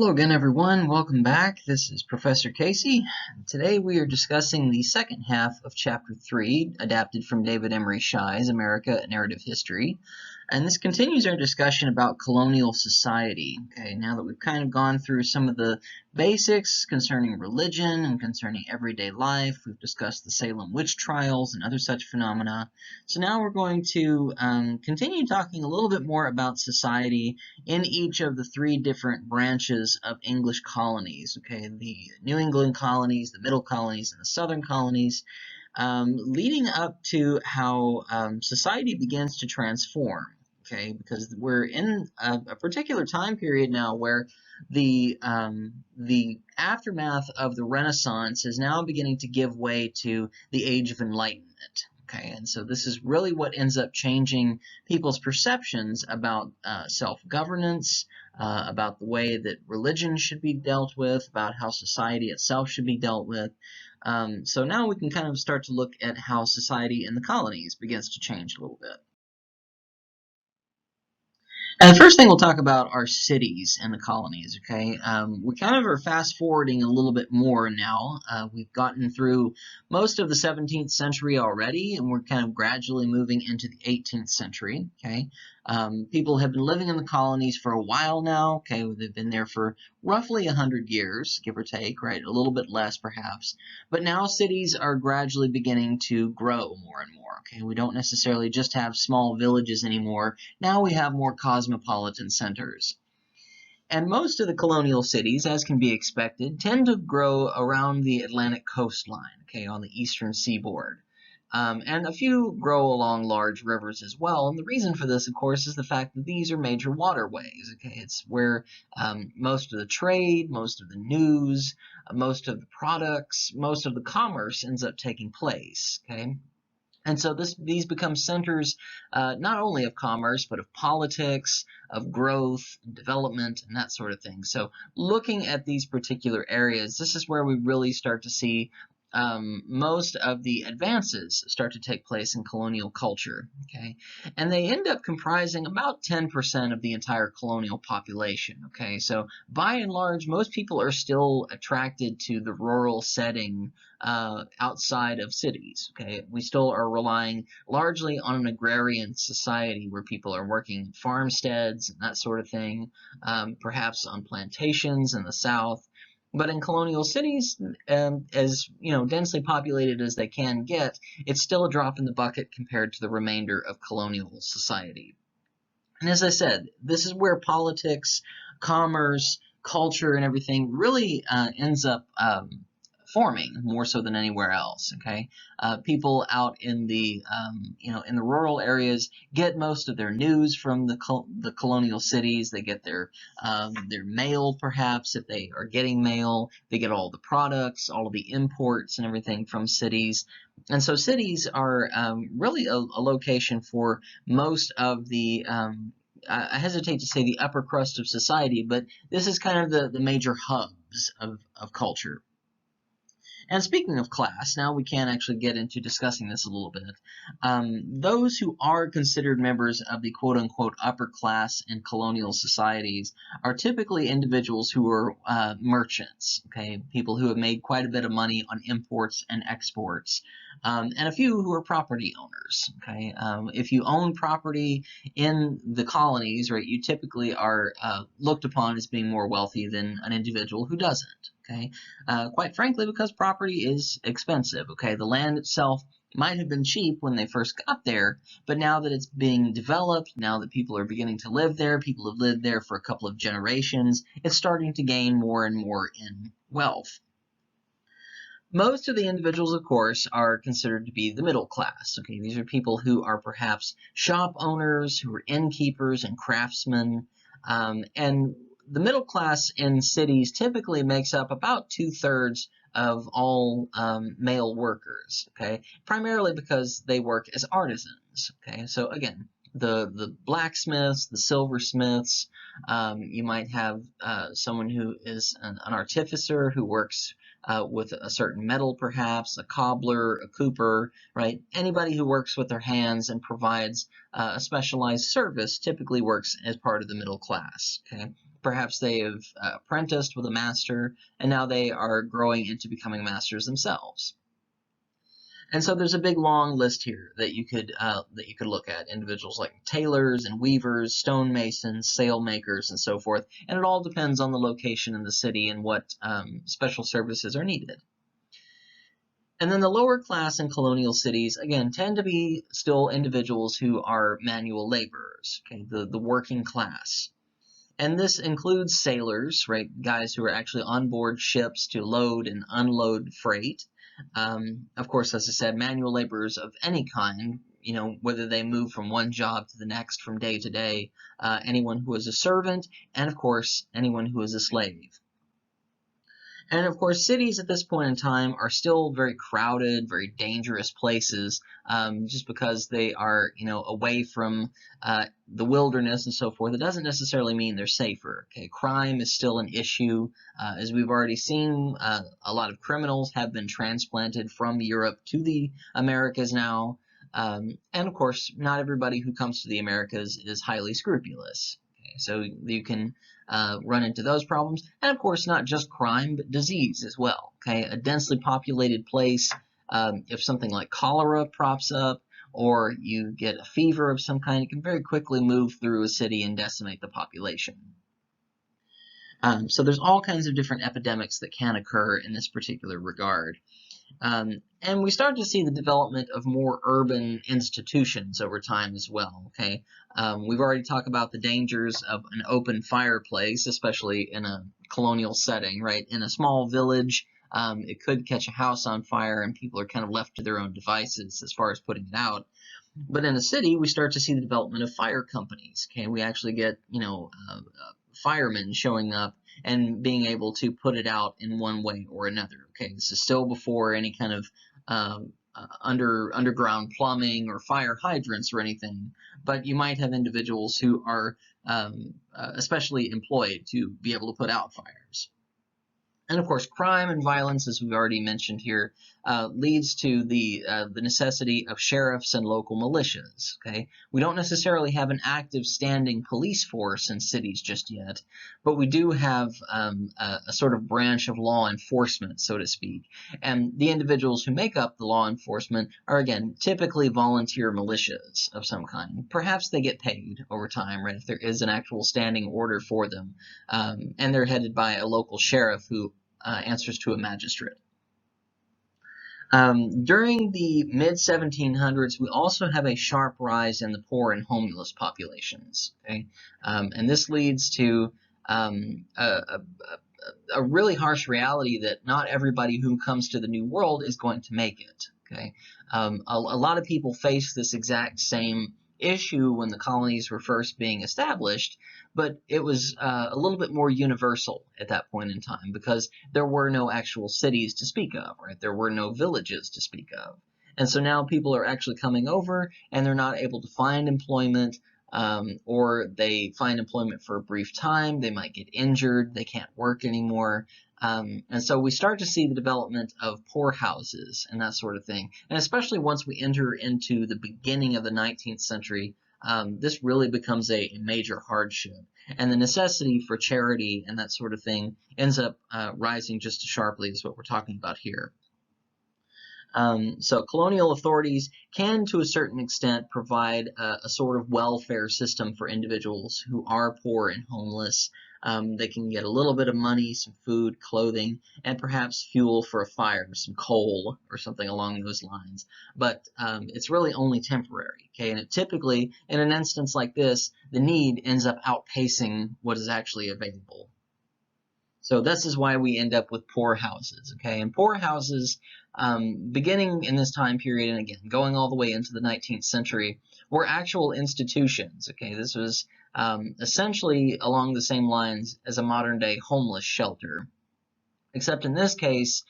Hello again, everyone. Welcome back. This is Professor Casey. Today we are discussing the second half of Chapter 3, adapted from David Emory Shi's America, A Narrative History. And this continues our discussion about colonial society. Okay, now that we've kind of gone through some of the basics concerning religion and concerning everyday life, we've discussed the Salem witch trials and other such phenomena. So now we're going to continue talking a little bit more about society in each of the three different branches of English colonies, okay, the New England colonies, the middle colonies, and the southern colonies, leading up to how society begins to transform, okay, because we're in a particular time period now where the aftermath of the Renaissance is now beginning to give way to the Age of Enlightenment. Okay, and so this is really what ends up changing people's perceptions about self-governance, about the way that religion should be dealt with, about how society itself should be dealt with. So now we can kind of start to look at how society in the colonies begins to change a little bit. And the first thing we'll talk about are cities in the colonies, okay? We kind of are fast forwarding a little bit more now. We've gotten through most of the 17th century already, and we're kind of gradually moving into the 18th century, okay? People have been living in the colonies for a while now, okay? They've been there for roughly 100 years, give or take, right? A little bit less, perhaps. But now cities are gradually beginning to grow more and more, okay? We don't necessarily just have small villages anymore. Now we have more cosmopolitan centers. And most of the colonial cities, as can be expected, tend to grow around the Atlantic coastline, okay, on the eastern seaboard. And a few grow along large rivers as well. And the reason for this, of course, is the fact that these are major waterways. Okay, it's where most of the trade, most of the news, most of the products, most of the commerce ends up taking place. Okay. And so these become centers not only of commerce, but of politics, of growth, development, and that sort of thing. So looking at these particular areas, this is where we really start to see most of the advances start to take place in colonial culture, okay? And they end up comprising about 10% of the entire colonial population, okay? So by and large, most people are still attracted to the rural setting outside of cities, okay? We still are relying largely on an agrarian society where people are working farmsteads and that sort of thing, perhaps on plantations in the South. But in colonial cities, as densely populated as they can get, it's still a drop in the bucket compared to the remainder of colonial society. And as I said, this is where politics, commerce, culture, and everything really ends up forming more so than anywhere else. Okay, people out in the in the rural areas get most of their news from the colonial cities. They get their mail, perhaps if they are getting mail. They get all the products, all of the imports, and everything from cities. And so cities are really a location for most of the I hesitate to say the upper crust of society, but this is kind of the major hubs of culture. And speaking of class, now we can actually get into discussing this a little bit. Those who are considered members of the quote-unquote upper class in colonial societies are typically individuals who are merchants, okay, people who have made quite a bit of money on imports and exports, and a few who are property owners, okay. If you own property in the colonies, right, you typically are looked upon as being more wealthy than an individual who doesn't. Okay, quite frankly, because property is expensive. Okay, the land itself might have been cheap when they first got there, but now that it's being developed, now that people are beginning to live there, people have lived there for a couple of generations, it's starting to gain more and more in wealth. Most of the individuals, of course, are considered to be the middle class. Okay, these are people who are perhaps shop owners, who are innkeepers and craftsmen, and the middle class in cities typically makes up about 2/3 of all male workers, okay? Primarily because they work as artisans, okay? So again, the blacksmiths, the silversmiths, you might have someone who is an artificer who works with a certain metal, perhaps, a cobbler, a cooper, right? Anybody who works with their hands and provides a specialized service typically works as part of the middle class, okay? perhaps they have apprenticed with a master, and now they are growing into becoming masters themselves. And so there's a big long list here that you could look at. Individuals like tailors and weavers, stonemasons, sailmakers, and so forth. And it all depends on the location in the city and what special services are needed. And then the lower class in colonial cities, again, tend to be still individuals who are manual laborers, okay, the working class. And this includes sailors, right, guys who are actually on board ships to load and unload freight. Of course, as I said, manual laborers of any kind, you know, whether they move from one job to the next from day to day, anyone who is a servant, and of course, anyone who is a slave. And of course, cities at this point in time are still very crowded, very dangerous places, just because they are, you know, away from the wilderness and so forth. It doesn't necessarily mean they're safer. Okay, crime is still an issue, as we've already seen. A lot of criminals have been transplanted from Europe to the Americas now, and of course, not everybody who comes to the Americas is highly scrupulous. Okay, so you can run into those problems. And of course, not just crime, but disease as well. Okay, a densely populated place, if something like cholera props up, or you get a fever of some kind, it can very quickly move through a city and decimate the population. So there's all kinds of different epidemics that can occur in this particular regard. And we start to see the development of more urban institutions over time as well, okay? We've already talked about the dangers of an open fireplace, especially in a colonial setting, right? In a small village, it could catch a house on fire and people are kind of left to their own devices as far as putting it out. But in a city, we start to see the development of fire companies, okay? We actually get, you know, firemen showing up and being able to put it out in one way or another. Okay, this is still before any kind of underground plumbing or fire hydrants or anything, but you might have individuals who are especially employed to be able to put out fires. And of course, crime and violence, as we've already mentioned here, leads to the necessity of sheriffs and local militias. Okay, we don't necessarily have an active standing police force in cities just yet, but we do have a sort of branch of law enforcement, so to speak. And the individuals who make up the law enforcement are, again, typically volunteer militias of some kind. Perhaps they get paid over time, right? If there is an actual standing order for them, and they're headed by a local sheriff who answers to a magistrate. During the mid-1700s, we also have a sharp rise in the poor and homeless populations. Okay? And this leads to a really harsh reality that not everybody who comes to the New World is going to make it. Okay? A lot of people face this exact same issue when the colonies were first being established, but it was a little bit more universal at that point in time because there were no actual cities to speak of, right? There were no villages to speak of. And so now people are actually coming over and they're not able to find employment, or they find employment for a brief time, they might get injured, they can't work anymore. And so we start to see the development of poorhouses and that sort of thing. And especially once we enter into the beginning of the 19th century, this really becomes a major hardship. And the necessity for charity and that sort of thing ends up rising just as sharply as what we're talking about here. So colonial authorities can, to a certain extent, provide a sort of welfare system for individuals who are poor and homeless. They can get a little bit of money, some food, clothing, and perhaps fuel for a fire, some coal or something along those lines. But it's really only temporary, okay? And typically, in an instance like this, the need ends up outpacing what is actually available. So this is why we end up with poor houses, okay? And poor houses, beginning in this time period, and again, going all the way into the 19th century, were actual institutions, okay? This was essentially along the same lines as a modern-day homeless shelter. Except in this case,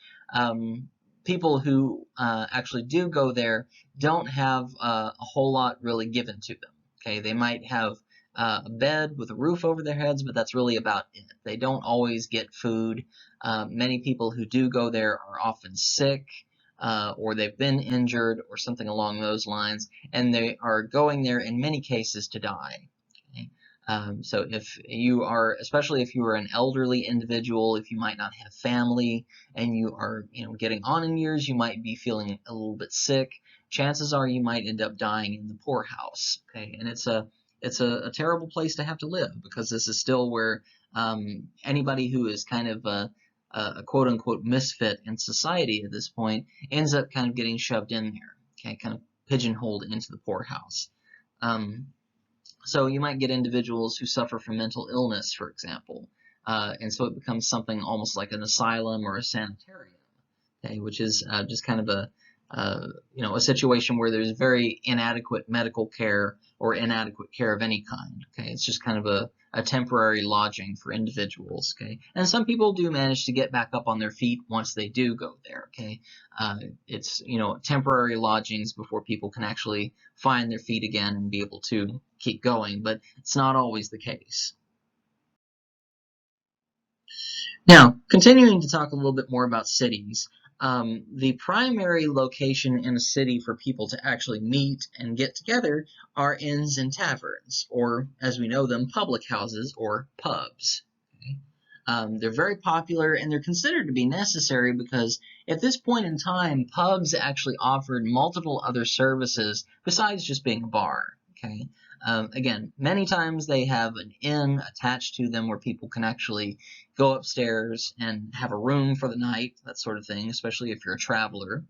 people who actually do go there don't have a whole lot really given to them, okay? They might have a bed with a roof over their heads, but that's really about it. They don't always get food. Many people who do go there are often sick, or they've been injured or something along those lines, and they are going there in many cases to die. Okay? So if you are, especially if you are an elderly individual, if you might not have family and you are, getting on in years, you might be feeling a little bit sick. Chances are you might end up dying in the poorhouse. Okay, and it's a terrible place to have to live, because this is still where anybody who is kind of a quote unquote misfit in society at this point ends up kind of getting shoved in there. Okay, kind of pigeonholed into the poorhouse. Um, so you might get individuals who suffer from mental illness, for example, and so it becomes something almost like an asylum or a sanitarium, okay, which is just kind of a situation where there's very inadequate medical care or inadequate care of any kind. Okay, it's just kind of a temporary lodging for individuals. Okay, and some people do manage to get back up on their feet once they do go there. Okay, it's temporary lodgings before people can actually find their feet again and be able to keep going, but it's not always the case. Now, continuing to talk a little bit more about cities, the primary location in a city for people to actually meet and get together are inns and taverns, or as we know them, public houses or pubs. Okay? They're very popular, and they're considered to be necessary because at this point in time, pubs actually offered multiple other services besides just being a bar. Okay. Again, many times they have an inn attached to them where people can actually go upstairs and have a room for the night, that sort of thing, especially if you're a traveler.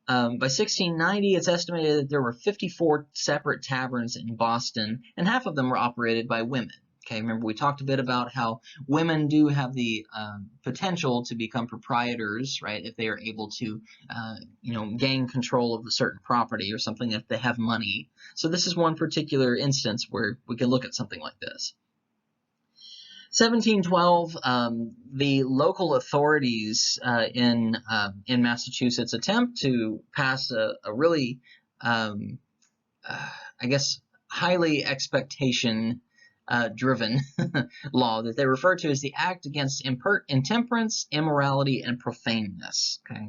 By 1690, it's estimated that there were 54 separate taverns in Boston, and half of them were operated by women. Okay, remember we talked a bit about how women do have the potential to become proprietors, right? If they are able to, gain control of a certain property or something, if they have money. So this is one particular instance where we can look at something like this. 1712, the local authorities in Massachusetts attempt to pass a really, I guess, highly expectation driven law that they refer to as the Act Against Intemperance, Immorality, and Profaneness. Okay,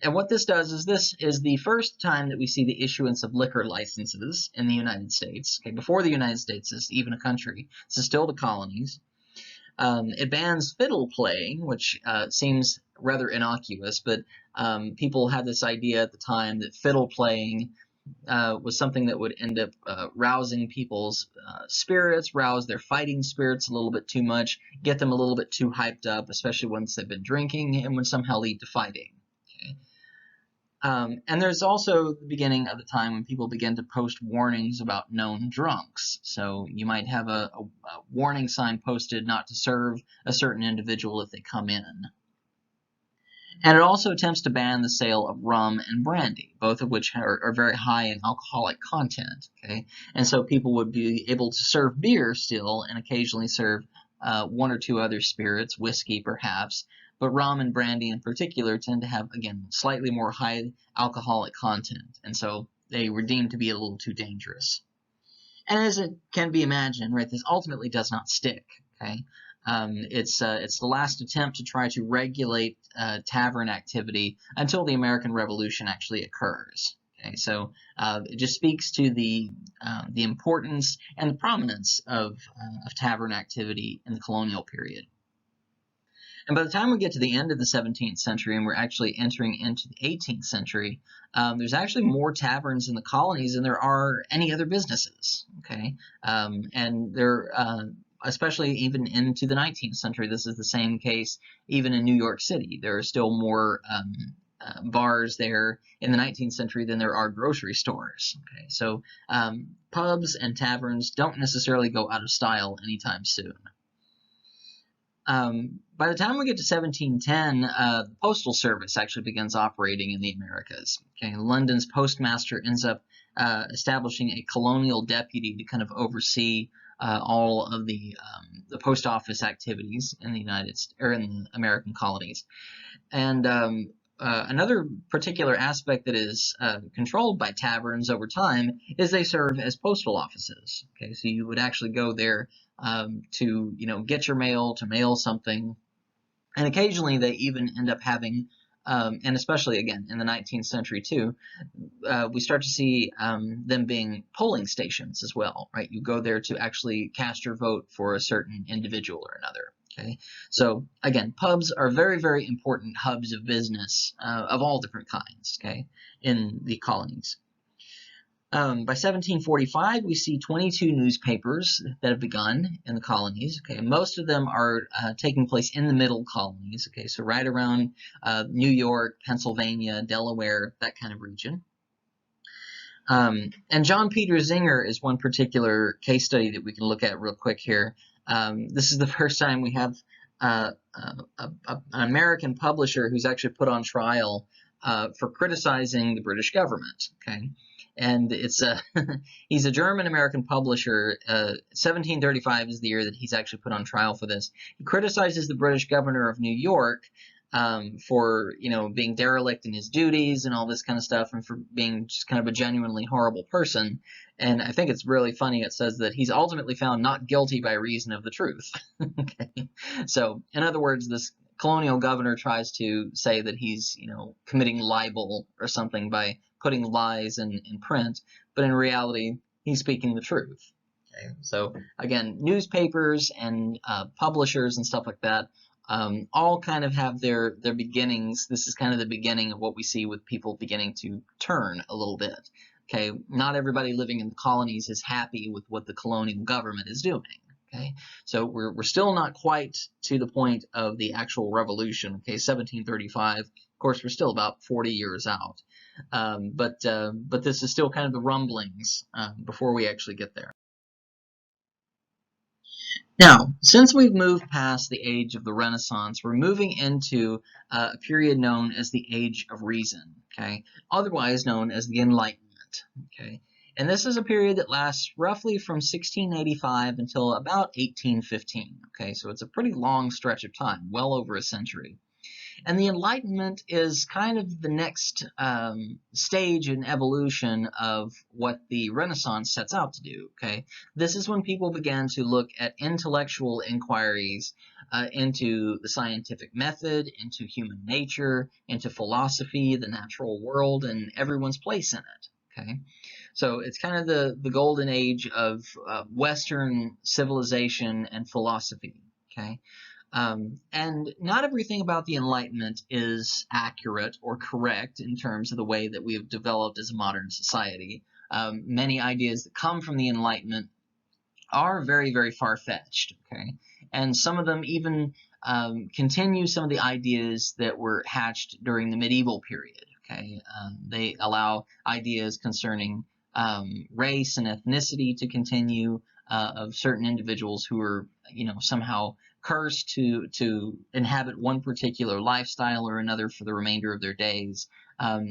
and what this does is this is the first time that we see the issuance of liquor licenses in the United States. Okay, before the United States is even a country, this is still the colonies. It bans fiddle playing, which seems rather innocuous, but people had this idea at the time that fiddle playing was something that would end up rousing people's spirits, rouse their fighting spirits a little bit too much, get them a little bit too hyped up, especially once they've been drinking, and would somehow lead to fighting. Okay? And there's also the beginning of the time when people begin to post warnings about known drunks. So you might have a warning sign posted not to serve a certain individual if they come in. And it also attempts to ban the sale of rum and brandy, both of which are very high in alcoholic content. Okay, and so people would be able to serve beer still, and occasionally serve one or two other spirits, whiskey perhaps, but rum and brandy in particular tend to have, again, slightly more high alcoholic content, and so they were deemed to be a little too dangerous. And as it can be imagined, right, this ultimately does not stick. Okay, it's the last attempt to try to regulate tavern activity until the American Revolution actually occurs. Okay, so it just speaks to the importance and the prominence of tavern activity in the colonial period. And by the time we get to the end of the 17th century and we're actually entering into the 18th century, there's actually more taverns in the colonies than there are any other businesses. Okay, and there, especially even into the 19th century, this is the same case. Even in New York City, there are still more bars there in the 19th century than there are grocery stores. Okay, so pubs and taverns don't necessarily go out of style anytime soon. By the time we get to 1710, the postal service actually begins operating in the Americas. Okay, London's postmaster ends up establishing a colonial deputy to kind of oversee all of the post office activities in the in the American colonies. And another particular aspect that is controlled by taverns over time is they serve as postal offices. Okay, so you would actually go there to get your mail, to mail something, and occasionally they even end up having and especially again in the 19th century too, we start to see them being polling stations as well, right? You go there to actually cast your vote for a certain individual or another. Okay, so again, pubs are very, very important hubs of business of all different kinds. Okay, in the colonies. By 1745, we see 22 newspapers that have begun in the colonies. Okay, most of them are taking place in the middle colonies. Okay, so right around New York, Pennsylvania, Delaware, that kind of region. And John Peter Zinger is one particular case study that we can look at real quick here. This is the first time we have an American publisher who's actually put on trial for criticizing the British government. Okay, and it's he's a German-American publisher. 1735 is the year that he's actually put on trial for this. He criticizes the British governor of New York for being derelict in his duties and all this kind of stuff, and for being just kind of a genuinely horrible person. And I think it's really funny. It says that he's ultimately found not guilty by reason of the truth. Okay, so in other words, this colonial governor tries to say that he's committing libel or something by putting lies in print, but in reality he's speaking the truth. Okay, so again, newspapers and publishers and stuff like that all kind of have their beginnings. This is kind of the beginning of what we see with people beginning to turn a little bit. Okay, not everybody living in the colonies is happy with what the colonial government is doing. Okay, so we're still not quite to the point of the actual revolution. Okay, 1735. Of course, we're still about 40 years out, but this is still kind of the rumblings before we actually get there. Now, since we've moved past the age of the Renaissance, we're moving into a period known as the Age of Reason, okay, otherwise known as the Enlightenment, okay. And this is a period that lasts roughly from 1685 until about 1815, okay, so it's a pretty long stretch of time, well over a century. And the Enlightenment is kind of the next stage in evolution of what the Renaissance sets out to do. Okay, this is when people began to look at intellectual inquiries into the scientific method, into human nature, into philosophy, the natural world, and everyone's place in it. Okay, so it's kind of the golden age of Western civilization and philosophy. Okay. And not everything about the Enlightenment is accurate or correct in terms of the way that we have developed as a modern society. Many ideas that come from the Enlightenment are very, very far-fetched, okay? And some of them even continue some of the ideas that were hatched during the medieval period, okay? They allow ideas concerning race and ethnicity to continue, of certain individuals who are, somehow cursed to inhabit one particular lifestyle or another for the remainder of their days.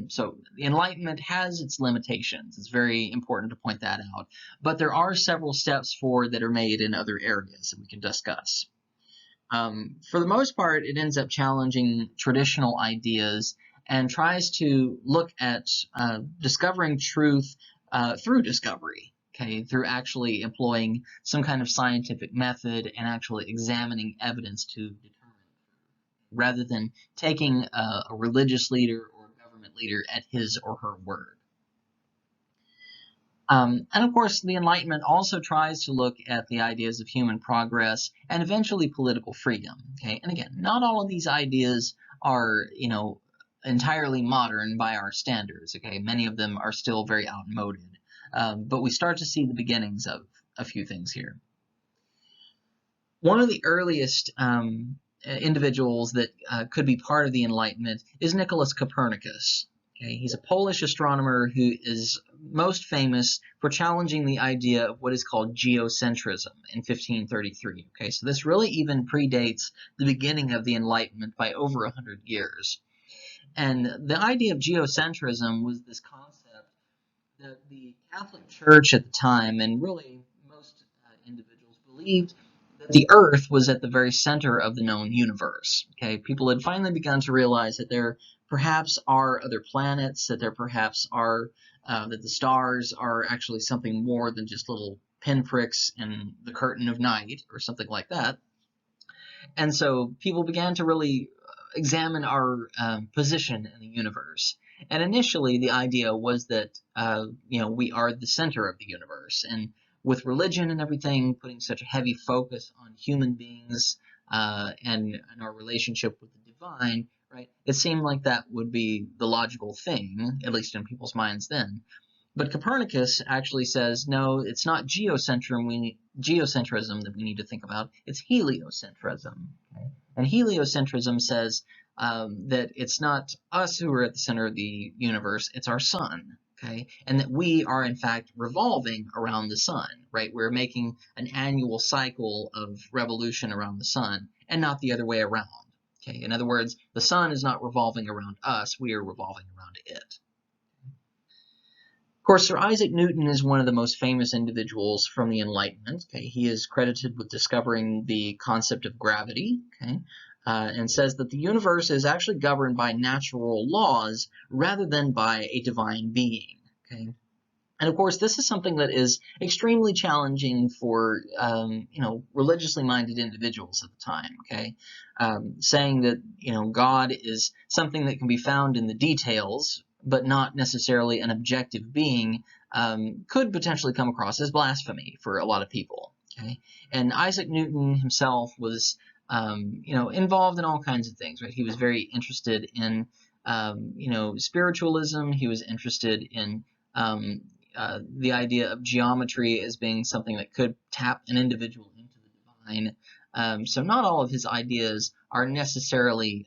So the Enlightenment has its limitations. It's very important to point that out. But there are several steps forward that are made in other areas that we can discuss. For the most part, it ends up challenging traditional ideas and tries to look at discovering truth through discovery. Okay, through actually employing some kind of scientific method and actually examining evidence to determine, rather than taking a religious leader or a government leader at his or her word. And of course, the Enlightenment also tries to look at the ideas of human progress and eventually political freedom. Okay, and again, not all of these ideas are, entirely modern by our standards. Okay, many of them are still very outmoded. But we start to see the beginnings of a few things here. One of the earliest individuals that could be part of the Enlightenment is Nicholas Copernicus. Okay, he's a Polish astronomer who is most famous for challenging the idea of what is called geocentrism in 1533. Okay, so this really even predates the beginning of the Enlightenment by over 100 years. And the idea of geocentrism was this concept that the Catholic Church at the time, and really most individuals, believed that the Earth was at the very center of the known universe. Okay, people had finally begun to realize that there perhaps are other planets, that there perhaps are that the stars are actually something more than just little pinpricks in the curtain of night or something like that. And so people began to really examine our position in the universe. And initially, the idea was that we are the center of the universe, and with religion and everything putting such a heavy focus on human beings and our relationship with the divine, right? It seemed like that would be the logical thing, at least in people's minds then. But Copernicus actually says, no, it's not geocentrism that we need to think about, it's heliocentrism. Okay? And heliocentrism says that it's not us who are at the center of the universe, it's our sun. Okay? And that we are, in fact, revolving around the sun, right? We're making an annual cycle of revolution around the sun, and not the other way around. Okay? In other words, the sun is not revolving around us, we are revolving around it. Of course, Sir Isaac Newton is one of the most famous individuals from the Enlightenment. Okay? He is credited with discovering the concept of gravity, okay? And says that the universe is actually governed by natural laws rather than by a divine being. Okay? And of course, this is something that is extremely challenging for religiously minded individuals at the time. Okay, saying that God is something that can be found in the details, but not necessarily an objective being, could potentially come across as blasphemy for a lot of people. Okay, and Isaac Newton himself was involved in all kinds of things. Right, he was very interested in spiritualism. He was interested in the idea of geometry as being something that could tap an individual into the divine. So not all of his ideas are necessarily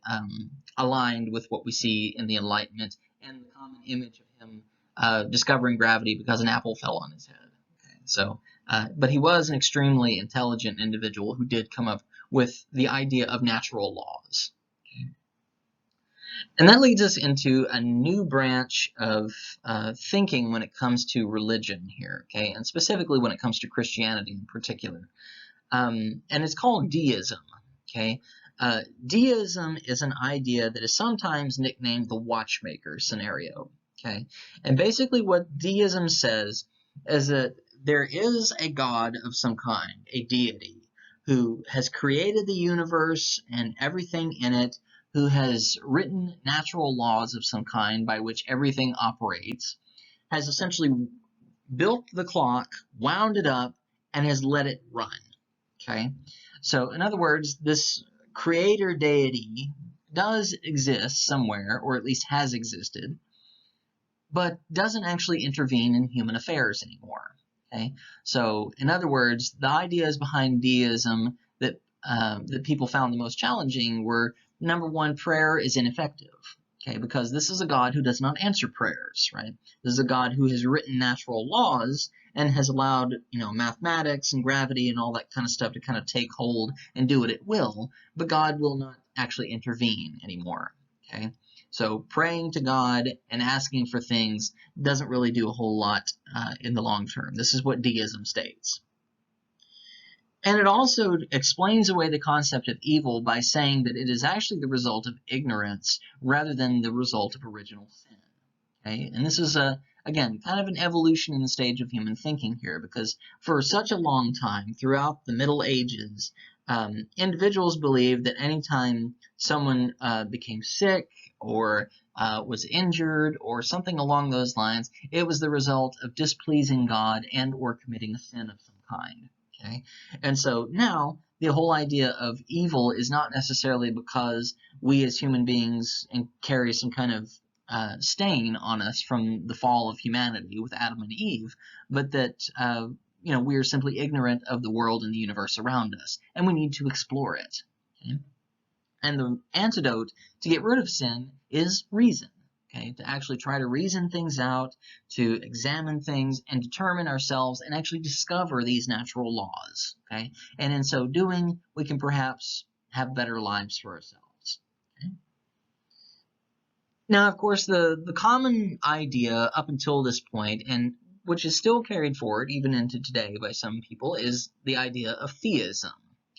aligned with what we see in the Enlightenment and the common image of him discovering gravity because an apple fell on his head. Okay, so, but he was an extremely intelligent individual who did come up with the idea of natural laws. Okay. And that leads us into a new branch of thinking when it comes to religion here, okay, and specifically when it comes to Christianity in particular. And it's called Deism, okay. Deism is an idea that is sometimes nicknamed the watchmaker scenario, okay. And basically what Deism says is that there is a God of some kind, a deity, who has created the universe and everything in it, who has written natural laws of some kind by which everything operates, has essentially built the clock, wound it up, and has let it run. Okay? So, in other words, this creator deity does exist somewhere, or at least has existed, but doesn't actually intervene in human affairs anymore. Okay? So, in other words, the ideas behind deism that people found the most challenging were, number one, prayer is ineffective, okay, because this is a God who does not answer prayers, right? This is a God who has written natural laws and has allowed, mathematics and gravity and all that kind of stuff to kind of take hold and do what it will, but God will not actually intervene anymore, okay? So praying to God and asking for things doesn't really do a whole lot in the long term. This is what deism states. And it also explains away the concept of evil by saying that it is actually the result of ignorance rather than the result of original sin. Okay? And this is, again, kind of an evolution in the stage of human thinking here, because for such a long time, throughout the Middle Ages, individuals believed that anytime someone became sick or was injured or something along those lines, it was the result of displeasing God and or committing a sin of some kind. Okay? And so now the whole idea of evil is not necessarily because we as human beings carry some kind of stain on us from the fall of humanity with Adam and Eve, but that we are simply ignorant of the world and the universe around us, and we need to explore it. Okay? And the antidote to get rid of sin is reason. Okay, to actually try to reason things out, to examine things and determine ourselves and actually discover these natural laws. Okay, and in so doing, we can perhaps have better lives for ourselves. Okay? Now, of course, the common idea up until this point, and which is still carried forward even into today by some people, is the idea of theism.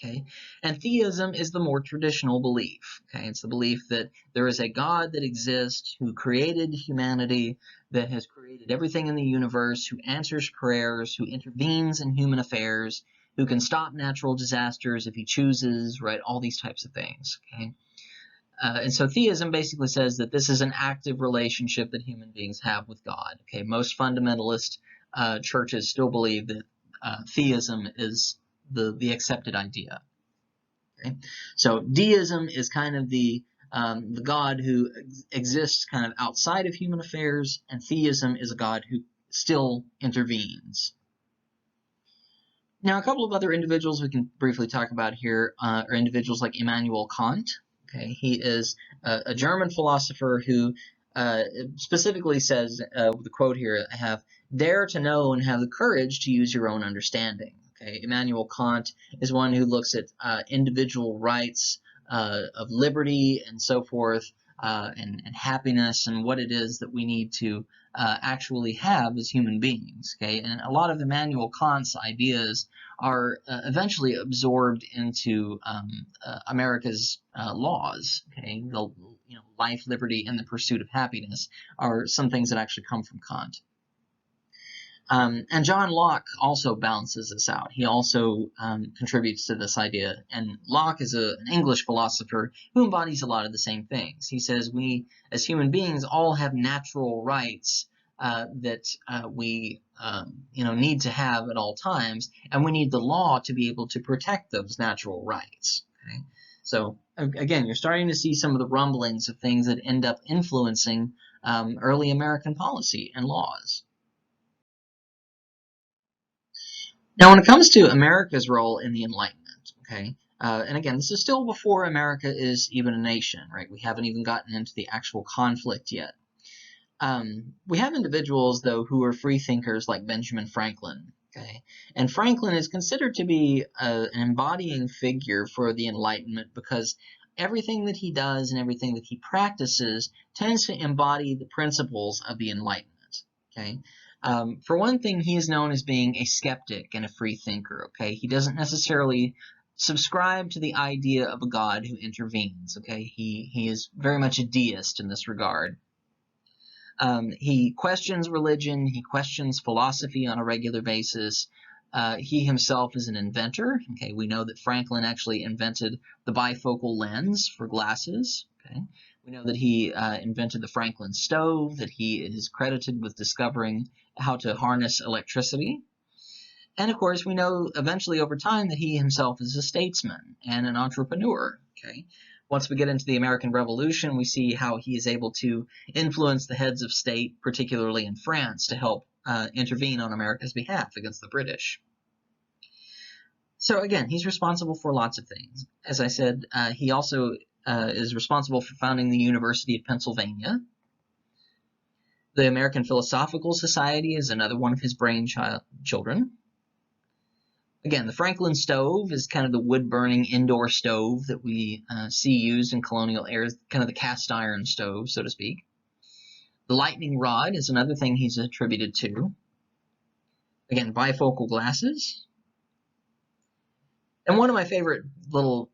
Okay, and theism is the more traditional belief. Okay, it's the belief that there is a God that exists who created humanity, that has created everything in the universe, who answers prayers, who intervenes in human affairs, who can stop natural disasters if he chooses, right? All these types of things. Okay, And so theism basically says that this is an active relationship that human beings have with God. Okay, most fundamentalist churches still believe that theism is the accepted idea. Okay, so deism is kind of the God who exists kind of outside of human affairs, and theism is a God who still intervenes. Now, a couple of other individuals we can briefly talk about here are individuals like Immanuel Kant. Okay, he is a German philosopher who specifically says, the quote here I have, "Dare to know and have the courage to use your own understanding." Okay, Immanuel Kant is one who looks at individual rights of liberty and so forth, and happiness, and what it is that we need to actually have as human beings. Okay, and a lot of Immanuel Kant's ideas are eventually absorbed into America's laws. Okay, life, liberty, and the pursuit of happiness are some things that actually come from Kant. And John Locke also balances this out. He also contributes to this idea. And Locke is an English philosopher who embodies a lot of the same things. He says we, as human beings, all have natural rights that we need to have at all times, and we need the law to be able to protect those natural rights. Okay? So again, you're starting to see some of the rumblings of things that end up influencing early American policy and laws. Now, when it comes to America's role in the Enlightenment, okay, and again, this is still before America is even a nation, right? We haven't even gotten into the actual conflict yet. We have individuals, though, who are free thinkers like Benjamin Franklin, okay? And Franklin is considered to be an embodying figure for the Enlightenment because everything that he does and everything that he practices tends to embody the principles of the Enlightenment, okay? For one thing, he is known as being a skeptic and a free thinker, okay? He doesn't necessarily subscribe to the idea of a God who intervenes, okay? He is very much a deist in this regard. He questions religion, he questions philosophy on a regular basis. He himself is an inventor. Okay, we know that Franklin actually invented the bifocal lens for glasses. Okay, we know that he invented the Franklin stove, that he is credited with discovering how to harness electricity. And of course, we know eventually over time that he himself is a statesman and an entrepreneur. Okay, once we get into the American Revolution, we see how he is able to influence the heads of state, particularly in France, to help intervene on America's behalf against the British. So again, he's responsible for lots of things. As I said, he also is responsible for founding the University of Pennsylvania. The American Philosophical Society is another one of his brainchildren. Again, the Franklin stove is kind of the wood-burning indoor stove that we see used in colonial eras, kind of the cast iron stove, so to speak. The lightning rod is another thing he's attributed to. Again, bifocal glasses. And one of my favorite little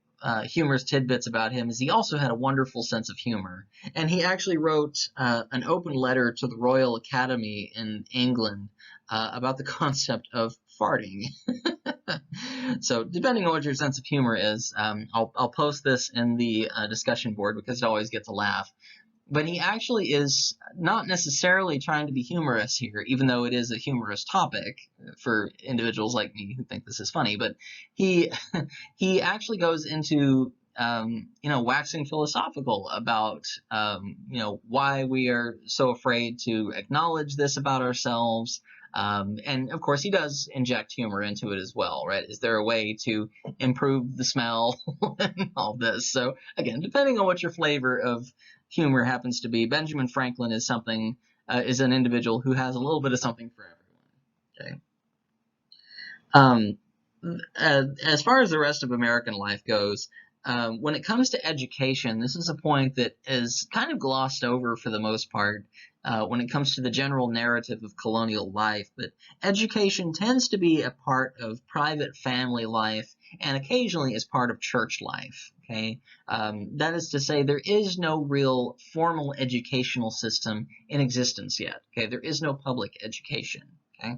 humorous tidbits about him is he also had a wonderful sense of humor. And he actually wrote an open letter to the Royal Academy in England about the concept of farting. So depending on what your sense of humor is, I'll post this in the discussion board because it always gets a laugh. But he actually is not necessarily trying to be humorous here, even though it is a humorous topic for individuals like me who think this is funny. But he actually goes into waxing philosophical about why we are so afraid to acknowledge this about ourselves. And of course, he does inject humor into it as well, right? Is there a way to improve the smell and all this? So again, depending on what your flavor of humor happens to be, Benjamin Franklin is an individual who has a little bit of something for everyone. Okay. As far as the rest of American life goes, when it comes to education, this is a point that is kind of glossed over for the most part when it comes to the general narrative of colonial life. But education tends to be a part of private family life and occasionally is part of church life. Okay, that is to say, there is no real formal educational system in existence yet. Okay, there is no public education. Okay,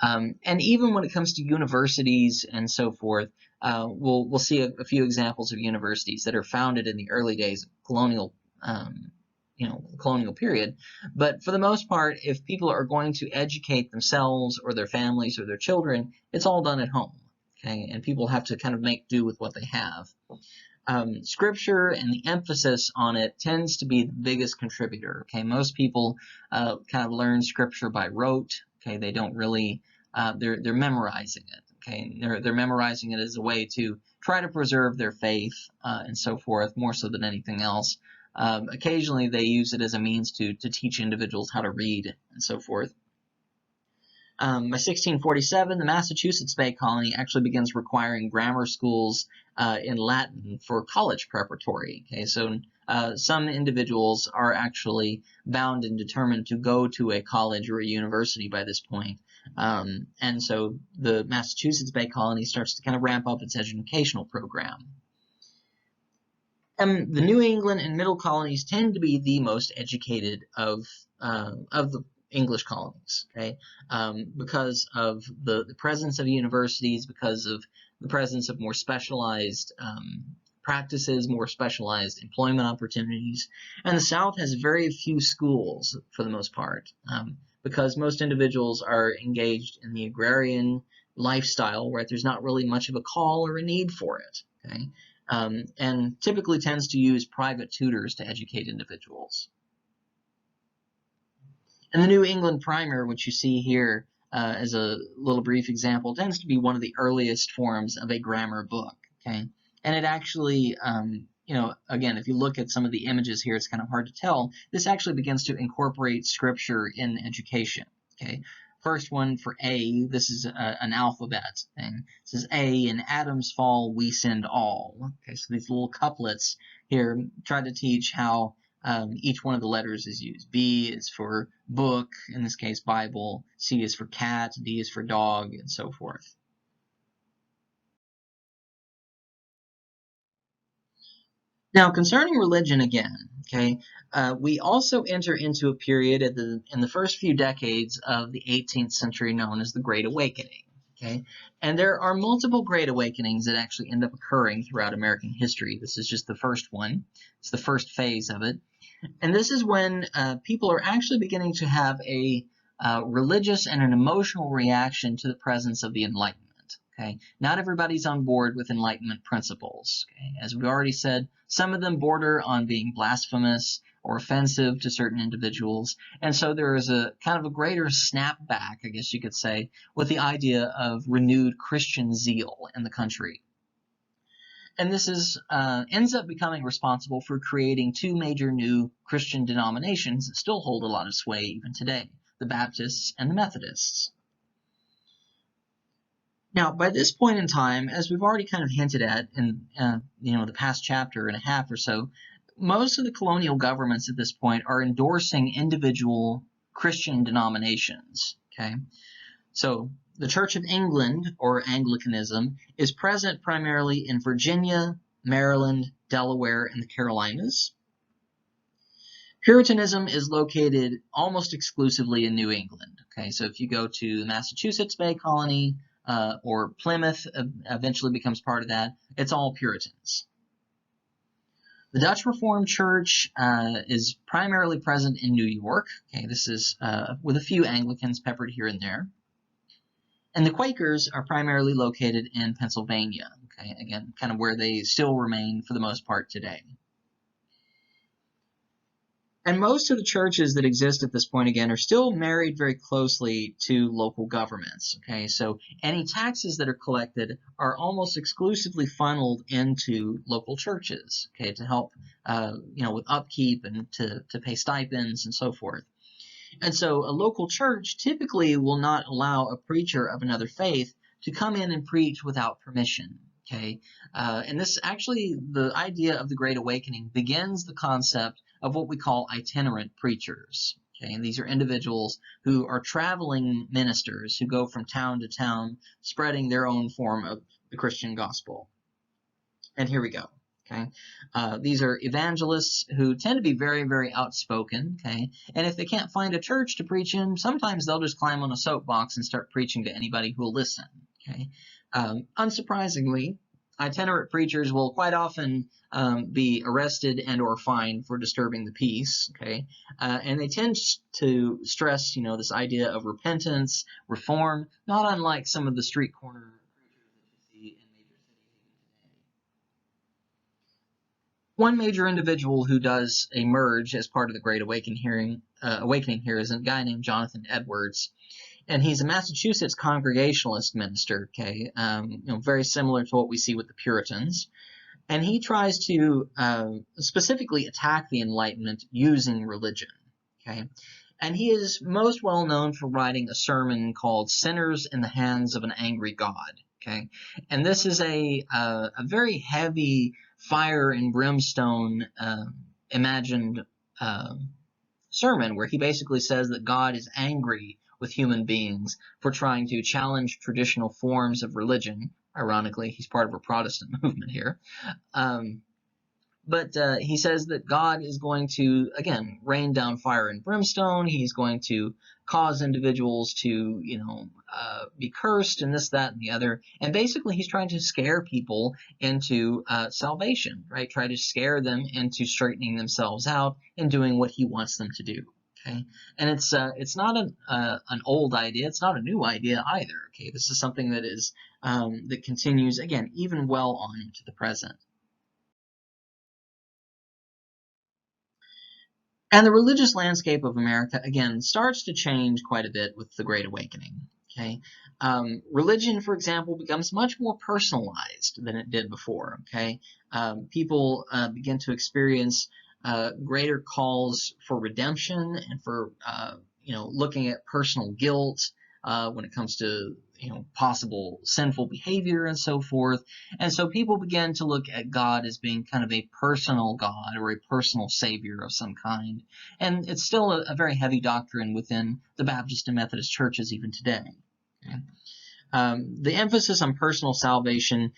and even when it comes to universities and so forth, we'll see a few examples of universities that are founded in the early days of colonial, colonial period. But for the most part, if people are going to educate themselves or their families or their children, it's all done at home. Okay, and people have to kind of make do with what they have. Scripture and the emphasis on it tends to be the biggest contributor. Okay, most people kind of learn scripture by rote. Okay, they don't really they're memorizing it. Okay, they're memorizing it as a way to try to preserve their faith and so forth, more so than anything else. Occasionally, they use it as a means to teach individuals how to read and so forth. By 1647, the Massachusetts Bay Colony actually begins requiring grammar schools in Latin for college preparatory. Okay, so some individuals are actually bound and determined to go to a college or a university by this point. And so the Massachusetts Bay Colony starts to kind of ramp up its educational program. The New England and Middle colonies tend to be the most educated of the English colonies, okay, because of the presence of universities, because of the presence of more specialized practices, more specialized employment opportunities. And the South has very few schools for the most part, because most individuals are engaged in the agrarian lifestyle, where there's not really much of a call or a need for it, okay, and typically tends to use private tutors to educate individuals. And the New England Primer, which you see here as a little brief example, tends to be one of the earliest forms of a grammar book. Okay, and it actually, again, if you look at some of the images here, it's kind of hard to tell. This actually begins to incorporate scripture in education. Okay, first one for A, this is an alphabet thing. It says A, in Adam's fall we sinned all. Okay, so these little couplets here try to teach how each one of the letters is used. B is for book, in this case Bible. C is for cat. D is for dog, and so forth. Now, concerning religion again, okay, we also enter into a period in the first few decades of the 18th century known as the Great Awakening. Okay, and there are multiple Great Awakenings that actually end up occurring throughout American history. This is just the first one. It's the first phase of it. And this is when people are actually beginning to have a religious and an emotional reaction to the presence of the Enlightenment. Okay, not everybody's on board with Enlightenment principles. Okay? As we already said, some of them border on being blasphemous or offensive to certain individuals, and so there is a kind of a greater snapback, I guess you could say, with the idea of renewed Christian zeal in the country. And this ends up becoming responsible for creating two major new Christian denominations that still hold a lot of sway even today, the Baptists and the Methodists. Now, by this point in time, as we've already kind of hinted at in the past chapter and a half or so, most of the colonial governments at this point are endorsing individual Christian denominations. Okay, so the Church of England, or Anglicanism, is present primarily in Virginia, Maryland, Delaware, and the Carolinas. Puritanism is located almost exclusively in New England. Okay, so if you go to the Massachusetts Bay Colony, or Plymouth eventually becomes part of that, it's all Puritans. The Dutch Reformed Church is primarily present in New York. Okay, this is with a few Anglicans peppered here and there. And the Quakers are primarily located in Pennsylvania, okay, again, kind of where they still remain for the most part today. And most of the churches that exist at this point, again, are still married very closely to local governments, okay? So any taxes that are collected are almost exclusively funneled into local churches, okay, to help, with upkeep and to pay stipends and so forth. And so a local church typically will not allow a preacher of another faith to come in and preach without permission. Okay, and this actually, the idea of the Great Awakening begins the concept of what we call itinerant preachers. Okay, and these are individuals who are traveling ministers who go from town to town spreading their own form of the Christian gospel. And here we go. Okay, these are evangelists who tend to be very, very outspoken. Okay, and if they can't find a church to preach in, sometimes they'll just climb on a soapbox and start preaching to anybody who will listen. Okay, unsurprisingly, itinerant preachers will quite often be arrested and or fined for disturbing the peace, okay? And they tend to stress, this idea of repentance, reform, not unlike some of the street corner preachers that you see in major cities even today. One major individual who does emerge as part of the Great Awakening here is a guy named Jonathan Edwards. And he's a Massachusetts Congregationalist minister, okay, very similar to what we see with the Puritans. And he tries to specifically attack the Enlightenment using religion, okay. And he is most well known for writing a sermon called "Sinners in the Hands of an Angry God," okay. And this is a very heavy fire and brimstone imagined sermon where he basically says that God is angry with human beings for trying to challenge traditional forms of religion. Ironically, he's part of a Protestant movement here. But he says that God is going to, again, rain down fire and brimstone. He's going to cause individuals to, be cursed and this, that, and the other. And basically, he's trying to scare people into salvation, right? Try to scare them into straightening themselves out and doing what he wants them to do. Okay, and it's not an old idea. It's not a new idea either. Okay, this is something that is that continues again even well on into the present. And the religious landscape of America, again, starts to change quite a bit with the Great Awakening. Okay, religion, for example, becomes much more personalized than it did before. Okay, people begin to experience greater calls for redemption and for looking at personal guilt when it comes to possible sinful behavior and so forth. And so people began to look at God as being kind of a personal God or a personal savior of some kind. And it's still a very heavy doctrine within the Baptist and Methodist churches even today. Okay? The emphasis on personal salvation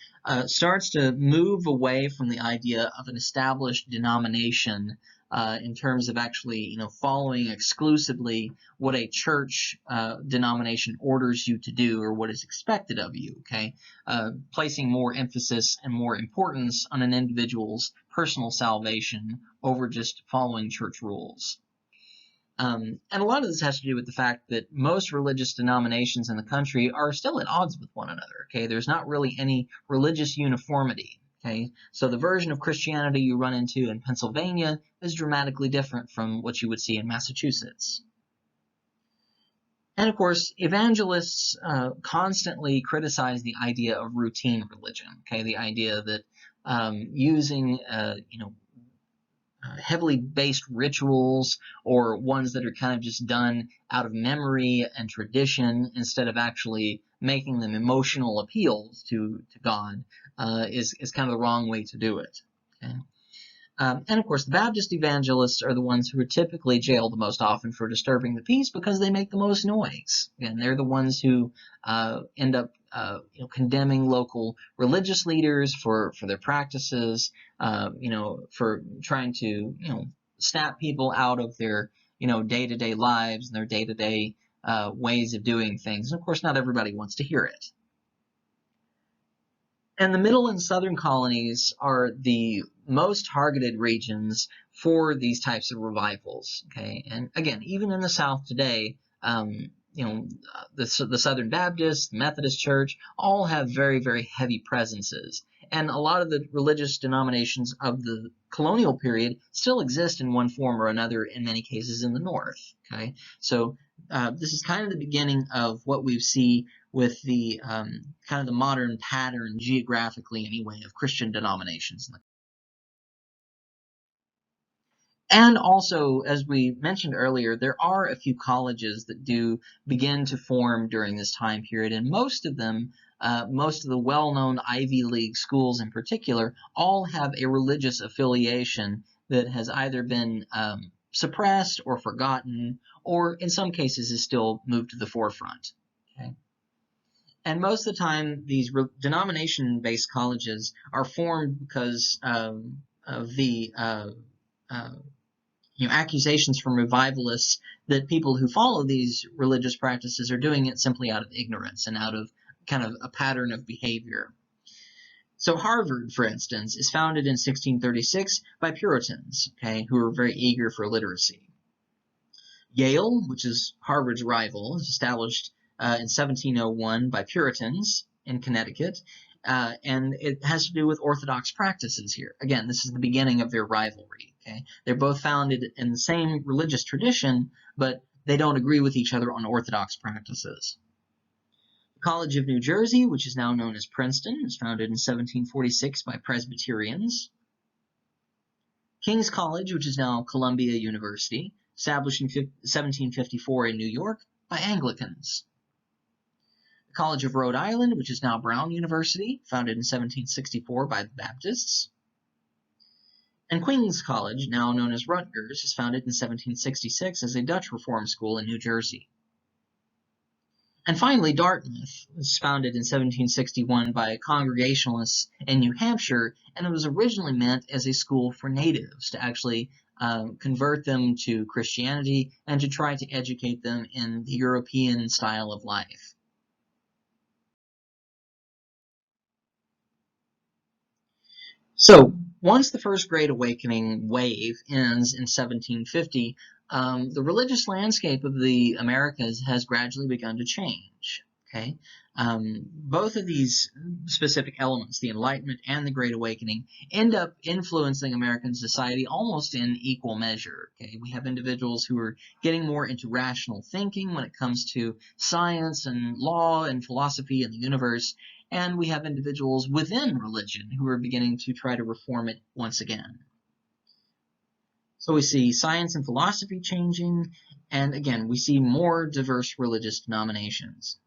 starts to move away from the idea of an established denomination in terms of actually, following exclusively what a church denomination orders you to do or what is expected of you, okay? Placing more emphasis and more importance on an individual's personal salvation over just following church rules. And a lot of this has to do with the fact that most religious denominations in the country are still at odds with one another, okay? There's not really any religious uniformity, okay? So the version of Christianity you run into in Pennsylvania is dramatically different from what you would see in Massachusetts. And of course, evangelists constantly criticize the idea of routine religion, okay? The idea that using, heavily based rituals or ones that are kind of just done out of memory and tradition instead of actually making them emotional appeals to God is kind of the wrong way to do it. Okay? And of course, the Baptist evangelists are the ones who are typically jailed the most often for disturbing the peace because they make the most noise. And they're the ones who end up condemning local religious leaders for their practices, for trying to, snap people out of their, day-to-day lives and their day-to-day ways of doing things. And of course, not everybody wants to hear it. And the middle and southern colonies are the most targeted regions for these types of revivals. Okay, and again, even in the South today, the Southern Baptist, the Methodist Church, all have very, very heavy presences. And a lot of the religious denominations of the colonial period still exist in one form or another, in many cases in the North. Okay, so this is kind of the beginning of what we see with the kind of the modern pattern, geographically anyway, of Christian denominations. And also, as we mentioned earlier, there are a few colleges that do begin to form during this time period, and most of them, most of the well-known Ivy League schools in particular, all have a religious affiliation that has either been suppressed or forgotten, or in some cases is still moved to the forefront. Okay? And most of the time, these denomination-based colleges are formed because of the accusations from revivalists that people who follow these religious practices are doing it simply out of ignorance and out of kind of a pattern of behavior. So Harvard, for instance, is founded in 1636 by Puritans, okay, who were very eager for literacy. Yale, which is Harvard's rival, is established in 1701 by Puritans in Connecticut, and it has to do with Orthodox practices here. Again, this is the beginning of their rivalry. Okay? They're both founded in the same religious tradition, but they don't agree with each other on Orthodox practices. The College of New Jersey, which is now known as Princeton, is founded in 1746 by Presbyterians. King's College, which is now Columbia University, established in 1754 in New York by Anglicans. The College of Rhode Island, which is now Brown University, founded in 1764 by the Baptists. And Queen's College, now known as Rutgers, is founded in 1766 as a Dutch reform school in New Jersey. And finally, Dartmouth was founded in 1761 by Congregationalists in New Hampshire, and it was originally meant as a school for natives to actually convert them to Christianity and to try to educate them in the European style of life. So once the First Great Awakening wave ends in 1750, the religious landscape of the Americas has gradually begun to change. Okay, both of these specific elements, the Enlightenment and the Great Awakening, end up influencing American society almost in equal measure. Okay, we have individuals who are getting more into rational thinking when it comes to science and law and philosophy and the universe, and we have individuals within religion who are beginning to try to reform it once again. So we see science and philosophy changing, and again, we see more diverse religious denominations.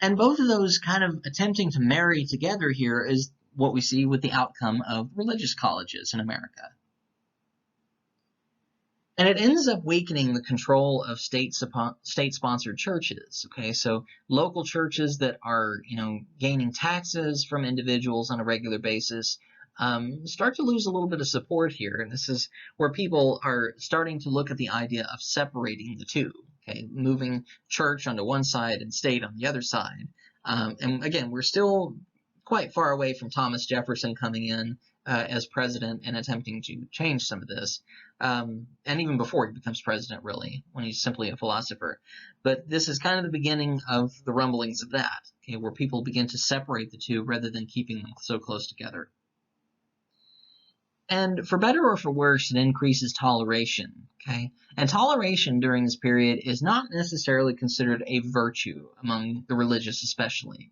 And both of those kind of attempting to marry together here is what we see with the outcome of religious colleges in America. And it ends up weakening the control of state-sponsored churches. Okay, so local churches that are, gaining taxes from individuals on a regular basis start to lose a little bit of support here. And this is where people are starting to look at the idea of separating the two. Okay, moving church onto one side and state on the other side. And again, we're still quite far away from Thomas Jefferson coming in as president and attempting to change some of this. And even before he becomes president, really, when he's simply a philosopher. But this is kind of the beginning of the rumblings of that, okay, where people begin to separate the two rather than keeping them so close together. And for better or for worse, it increases toleration, okay? And toleration during this period is not necessarily considered a virtue among the religious especially.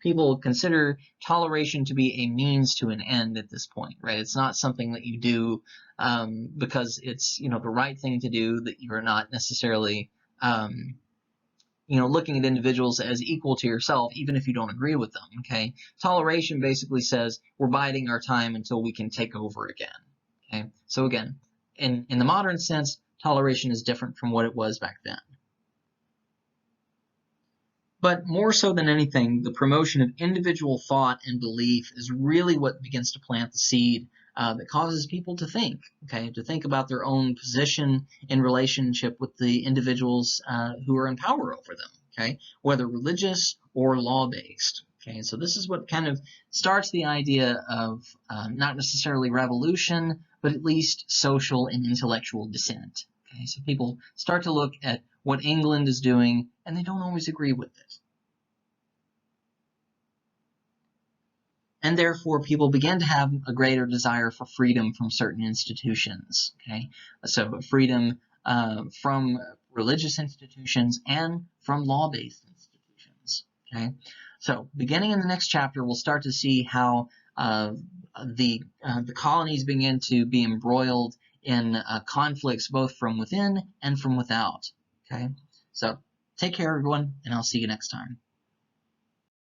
People consider toleration to be a means to an end at this point, right? It's not something that you do because it's, the right thing to do, that you're not necessarily looking at individuals as equal to yourself, even if you don't agree with them, okay? Toleration basically says we're biding our time until we can take over again, okay? So again, in the modern sense, toleration is different from what it was back then. But more so than anything, the promotion of individual thought and belief is really what begins to plant the seed that causes people to think, okay, to think about their own position in relationship with the individuals who are in power over them, okay, whether religious or law-based. Okay, so this is what kind of starts the idea of not necessarily revolution, but at least social and intellectual dissent. Okay, so people start to look at what England is doing, and they don't always agree with it. And therefore, people begin to have a greater desire for freedom from certain institutions. Okay, so freedom from religious institutions and from law-based institutions. Okay, so beginning in the next chapter, we'll start to see how the colonies begin to be embroiled in conflicts both from within and from without. Okay, so take care, everyone, and I'll see you next time.